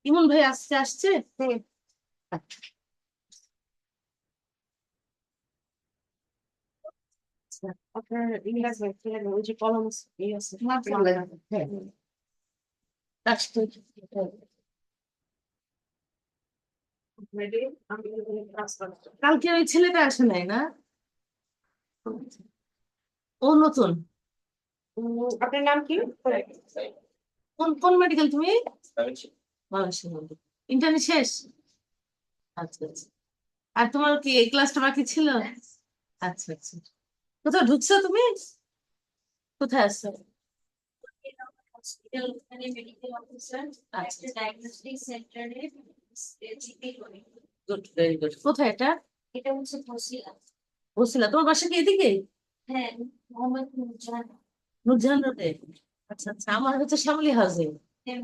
ইমন ভাই আসছে আসছে। আচ্ছা, আপনার ইংরেজি ওই যে কলম আছে হ্যাঁ আসছে। কালকে ওই ছেলেটা আসে নাই না? ও নতুন। আপনার নাম কি? কোন কোন মেডিকেল তুমি? ইন্টার্নি শেষ? আচ্ছা আচ্ছা। আর তোমার কি এই ক্লাসটা বাকি ছিল? আচ্ছা আচ্ছা। কোথাও ঢুকছো তুমি? কোথায় আসছো? হসপিটাল, ওখানে মেডিকেল অফিসার, আচ্ছা, একটা ডায়াগনস্টিক সেন্টারে জিপি করি। Good, very good. কোথায় এটা? এটা হচ্ছে বসিলা। বলছিলা তোমার বাসা কি এদিকে? হ্যাঁ, মোহাম্মদ নুরজাহান। নুরজাহান রোডে? আচ্ছা আচ্ছা, আমার হচ্ছে শ্যামলী হাউসে। হ্যাঁ,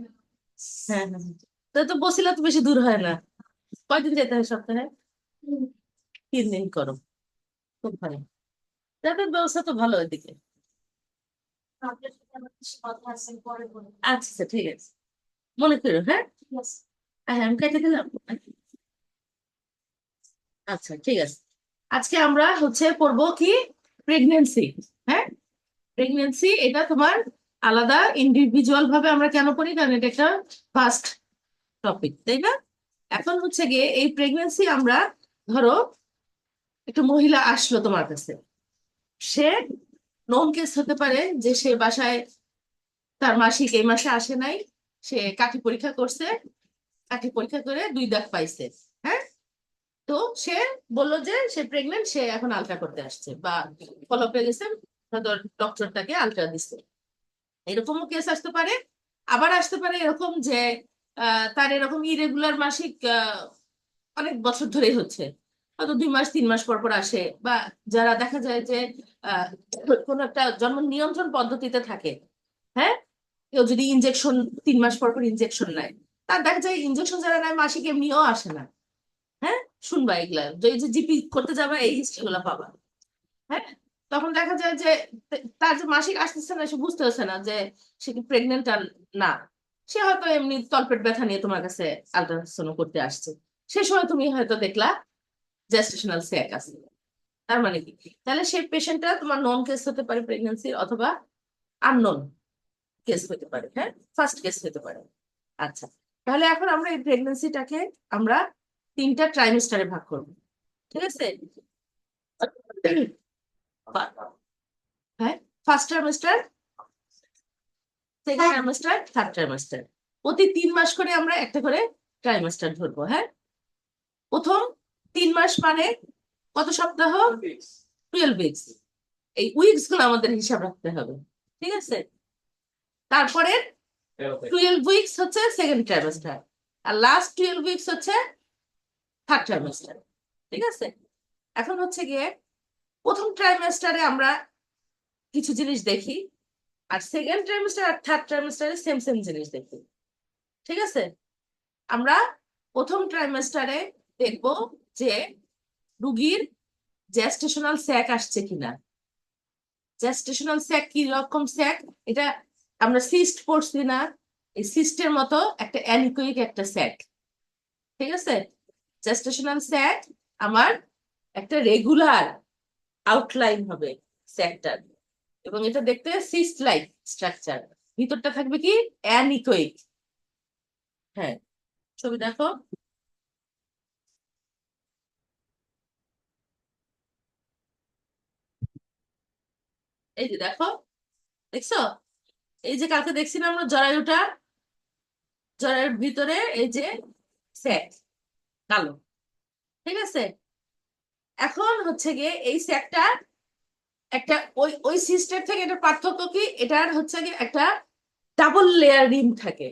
হ্যাঁ হ্যাঁ হ্যাঁ। তো তো বসিলা তো বেশি দূর হয় না। কয়দিন যেতে হয় সপ্তাহে? 3 দিন করো? খুব ভালো। যাতায়াত ব্যবস্থা তো ভালো এদিকে। আপনার সাথে আমার কিছু কথা আছে, পরে বলবো। আচ্ছা আচ্ছা, ঠিক আছে, মনে করো। হ্যাঁ ঠিক আছে। হ্যাঁ, আমি কেটে দিলাম। আচ্ছা ঠিক আছে। আজকে আমরা হচ্ছে পড়বো কি, প্রেগনেন্সি। হ্যাঁ, প্রেগনেন্সি এটা তোমার আলাদা ইন্ডিভিজুয়াল ভাবে আমরা কেন পড়ি, কারণ এটা একটা ফার্স্ট টপিক, তাই না? এখন হচ্ছে গিয়ে এই প্রেগনেন্সি আমরা, ধরো একটা মহিলা আসলো তোমার কাছে, সে নোন কেস হতে পারে যে সে বাসায় তার মাসিক এই মাসে আসে নাই, সে কাঠি পরীক্ষা করছে, কাঠি পরীক্ষা করে 2 দাগ পাইছে। হ্যাঁ, তো সে বললো যে সে প্রেগনেন্ট, সে এখন আলট্রা করতে আসছে বা ফলো আপে গেছে, ডক্টর তাকে আলট্রা দিচ্ছে। এরকমও কেস আসতে পারে। আবার আসতে পারে এরকম যে তার এরকম ইরেগুলার মাসিক অনেক বছর ধরেই হচ্ছে, হয়তো 2 মাস 3 মাস পর পর আসে, বা যারা দেখা যায় যে আহ, কোনো একটা জন্ম নিয়ন্ত্রণ পদ্ধতিতে থাকে। হ্যাঁ, কেউ যদি ইনজেকশন 3 মাস পর পর ইনজেকশন নেয়, তার দেখা যায় ইনজেকশন যারা নেয় মাসিক এমনিও আসে না। হ্যাঁ, শুনবা এগুলা, যে এই যে জিপি করতে যাবা এই হিস্ট্রি গুলা পাবা। হ্যাঁ, তখন দেখা যায় যে তার যে মাসিক আসতেছে না, সে বুঝতে পারছে না যে সে কি প্রেগনেন্ট আর না। সে হয়তো এমনি তলপেট ব্যথা নিয়ে তোমার কাছে আল্ট্রাসাউন্ড করতে আসছে, সে সময় তুমি হয়তো দেখলা জেস্টেশনাল স্যাক আছে। তার মানে কি, তাহলে সেই পেশেন্টটা তোমার নন কেস হতে পারে প্রেগনেন্সির, অথবা আননোন কেস হতে পারে। হ্যাঁ, ফার্স্ট কেস হতে পারে। আচ্ছা, তাহলে এখন আমরা এই প্রেগনেন্সিটাকে আমরা 3টা ট্রাইমেস্টারে ভাগ করবো, ঠিক আছে? হ্যাঁ, first trimester, second trimester, third trimester. প্রতি 3 মাস করে আমরা একটা করে ট্রাইমেস্টার ধরবো। হ্যাঁ, প্রথম 3 মাস মানে কত সপ্তাহ? 12 উইকস। এই উইকস গুলো আমাদের হিসাব রাখতে হবে, ঠিক আছে? তারপরে 12 উইকস হচ্ছে সেকেন্ড ট্রাইমেস্টার, আর লাস্ট 12 উইকস হচ্ছে থার্ড ট্রাইমেস্টার, ঠিক আছে? এখন হচ্ছে গিয়ে প্রথম ট্রাইমেস্টারে আমরা কিছু জিনিস দেখি, আর সেকেন্ড ট্রাইমেস্টার আর থার্ড ট্রাইমেস্টারে সেম সেম জিনিস দেখি, ঠিক আছে? আমরা প্রথম ট্রাইমেস্টারে দেখব যে রুগীর জেস্টেশনাল স্যাক আসছে কিনা। জেস্টেশনাল স্যাক কি রকম স্যাক, এটা আমরা সিস্ট পড়ছি না? এই সিস্টের মতো একটা অ্যানিকোয়িক একটা স্যাক, ঠিক আছে? জেস্টেশনাল স্যাক আমার একটা রেগুলার আউটলাইন হবে স্যাকটার, এবং এটা দেখতে সিস্ট লাইক স্ট্রাকচার। ভিতরটা থাকবে কি, অ্যানিকোয়িক। হ্যাঁ, ছবি দেখো, এই যে দেখো, দেখছো? এই যে কালকে দেখছিলাম আমরা জরায়ুটা, জরায়ুর ভিতরে এই যে স্যাক কালো, ঠিক আছে? এখন হচ্ছে গিয়ে এই স্যাকটা একটা ওই ওই সিস্টের থেকে এটা পার্থক্য কি, এটার হচ্ছে গিয়ে একটা ডাবল লেয়ার রিম থাকে।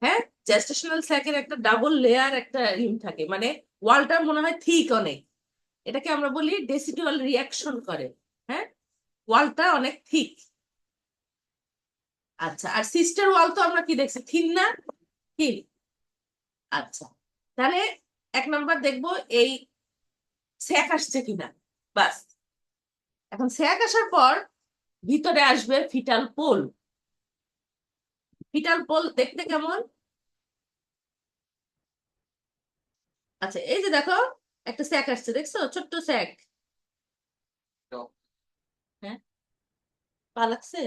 হ্যাঁ, জেস্টেশনাল স্যাকের একটা ডাবল লেয়ার একটা রিম থাকে, মানে ওয়ালটা মনে হয় থিক অনেক, এটাকে আমরা বলি ডেসিডুয়াল রিয়াকশন করে। হ্যাঁ, ওয়ালটা অনেক থিক। আচ্ছা, আর সিস্টার ওয়াল তো আমরা কি দেখছি, থিন না? থিন। আচ্ছা, তাহলে 1 নাম্বার দেখবো এই স্যাক আসছে কিনা, বাস। এখন স্যাক আসার পর ভিতরে আসবে ফিটাল পোল। ফিটাল পোল দেখতে কেমন? আচ্ছা, এই যে দেখো একটা স্যাক আসছে, দেখছো? ছোট্ট স্যাক। হ্যাঁ, পা লাগছে।